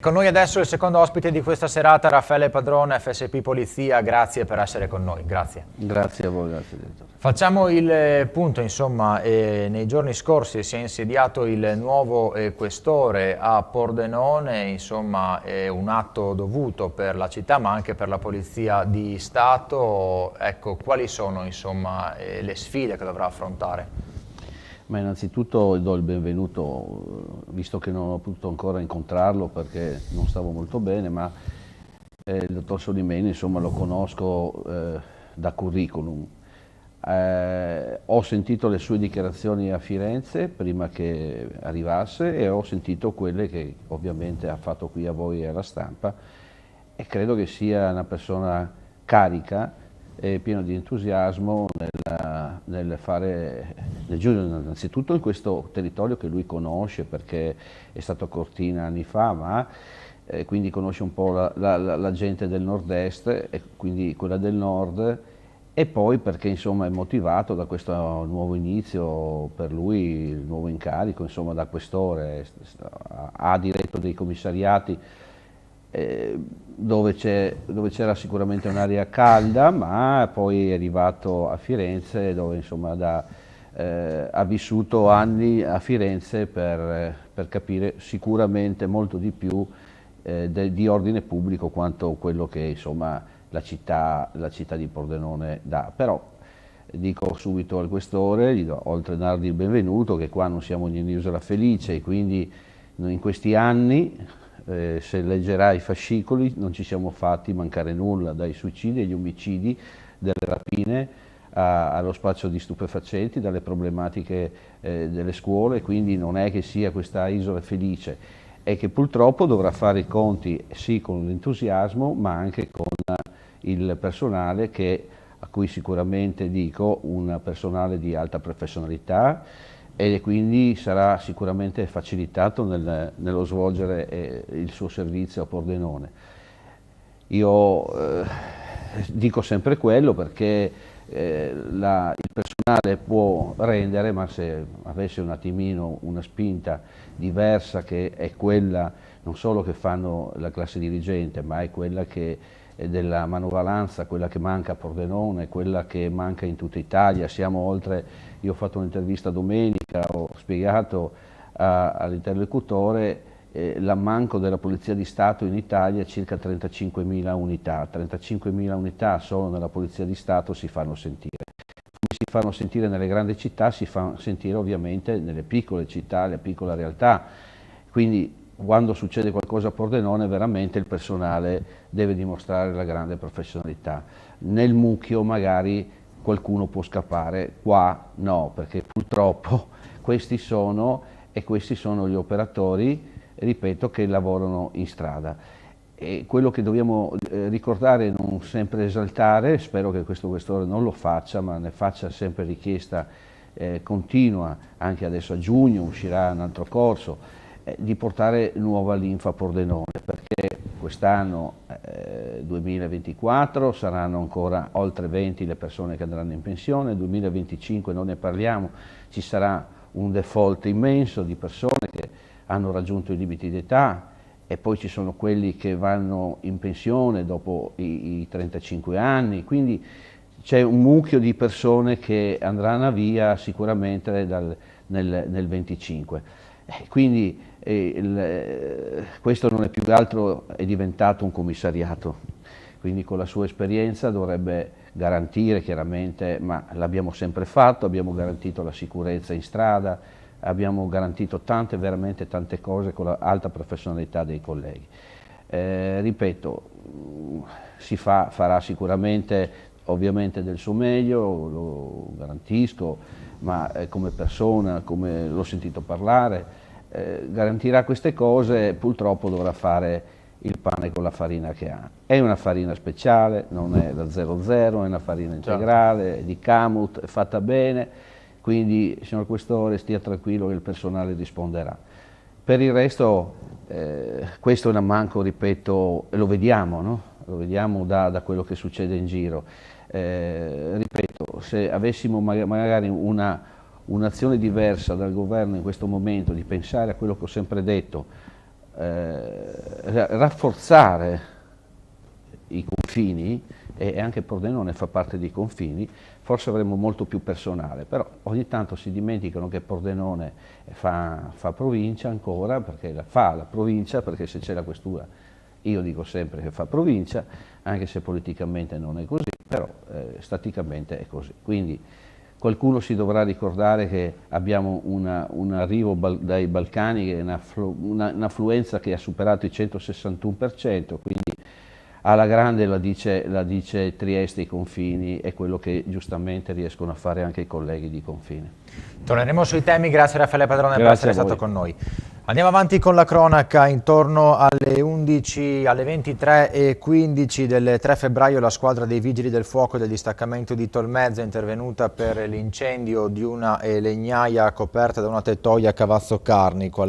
Con noi adesso il secondo ospite di questa serata, Raffaele Padrone, FSP Polizia, grazie per essere con noi, grazie. Grazie a voi, grazie direttore. Facciamo il punto, insomma, nei giorni scorsi si è insediato il nuovo questore a Pordenone, insomma è un atto dovuto per la città ma anche per la Polizia di Stato. Ecco, quali sono insomma le sfide che dovrà affrontare? Ma innanzitutto do il benvenuto, visto che non ho potuto ancora incontrarlo perché non stavo molto bene, ma il dottor Solimeni insomma lo conosco da curriculum. Ho sentito le sue dichiarazioni a Firenze prima che arrivasse e ho sentito quelle che ovviamente ha fatto qui a voi e alla stampa e credo che sia una persona carica e pieno di entusiasmo nel giungere innanzitutto in questo territorio che lui conosce perché è stato a Cortina anni fa, ma quindi conosce un po' la gente del nord-est e quindi quella del nord, e poi perché insomma è motivato da questo nuovo inizio per lui, il nuovo incarico insomma da questore, ha diretto dei commissariati dove c'era sicuramente un'aria calda, ma poi è arrivato a Firenze dove insomma ha vissuto anni a Firenze per capire sicuramente molto di più di ordine pubblico quanto quello che insomma la città di Pordenone dà. Però dico subito al questore, oltre a dargli il benvenuto, che qua non siamo in un'isola felice e quindi noi in questi anni se leggerà i fascicoli non ci siamo fatti mancare nulla, dai suicidi agli omicidi, dalle rapine allo spaccio di stupefacenti, dalle problematiche delle scuole, quindi non è che sia questa isola felice, è che purtroppo dovrà fare i conti sì con l'entusiasmo ma anche con il personale a cui sicuramente dico un personale di alta professionalità, e quindi sarà sicuramente facilitato nello svolgere il suo servizio a Pordenone. Io dico sempre quello perché il personale può rendere, ma se avesse un attimino una spinta diversa, che è quella non solo che fanno la classe dirigente, ma è quella che è della manovalanza, quella che manca a Pordenone, quella che manca in tutta Italia. Siamo oltre, io ho fatto un'intervista domenica, ho spiegato all'interlocutore l'ammanco della Polizia di Stato in Italia è circa 35.000 unità, 35.000 unità solo nella Polizia di Stato si fanno sentire. Come si fanno sentire nelle grandi città, si fanno sentire ovviamente nelle piccole città, nelle piccole realtà, quindi quando succede qualcosa a Pordenone veramente il personale deve dimostrare la grande professionalità. Nel mucchio magari qualcuno può scappare, qua no, perché purtroppo questi sono gli operatori, ripeto, che lavorano in strada. E quello che dobbiamo ricordare e non sempre esaltare, spero che questo questore non lo faccia, ma ne faccia sempre richiesta continua, anche adesso a giugno uscirà un altro corso, di portare nuova linfa a Pordenone, perché quest'anno 2024 saranno ancora oltre 20 le persone che andranno in pensione, 2025 non ne parliamo, ci sarà un default immenso di persone che hanno raggiunto i limiti d'età, e poi ci sono quelli che vanno in pensione dopo i 35 anni, quindi c'è un mucchio di persone che andranno via sicuramente nel 25. Quindi questo non è più che altro, è diventato un commissariato, quindi con la sua esperienza dovrebbe garantire chiaramente, ma l'abbiamo sempre fatto, abbiamo garantito la sicurezza in strada, abbiamo garantito veramente tante cose con l'alta professionalità dei colleghi. Ripeto, farà sicuramente ovviamente del suo meglio, lo garantisco, ma come persona, come l'ho sentito parlare, garantirà queste cose, purtroppo dovrà fare il pane con la farina che ha. È una farina speciale, non è da 00, è una farina integrale, è di Camut, è fatta bene, quindi signor Questore stia tranquillo che il personale risponderà. Per il resto questo è un ammanco, ripeto, e lo vediamo, no? Lo vediamo da quello che succede in giro. Ripeto, se avessimo magari un'azione diversa dal governo in questo momento, di pensare a quello che ho sempre detto, rafforzare i confini, e anche Pordenone fa parte dei confini, forse avremo molto più personale, però ogni tanto si dimenticano che Pordenone fa provincia ancora, perché fa la provincia, perché se c'è la questura io dico sempre che fa provincia, anche se politicamente non è così, però staticamente è così. Quindi qualcuno si dovrà ricordare che abbiamo un arrivo dai Balcani, che è un'affluenza che ha superato il 161%, quindi alla grande la dice Trieste, i confini, è quello che giustamente riescono a fare anche i colleghi di confine. Torneremo sui temi, grazie Raffaele Padrone per essere stato con noi. Andiamo avanti con la cronaca. Intorno alle 11, alle 23:15 del 3 febbraio la squadra dei Vigili del Fuoco del distaccamento di Tolmezzo è intervenuta per l'incendio di una legnaia coperta da una tettoia a Cavazzo Carnico.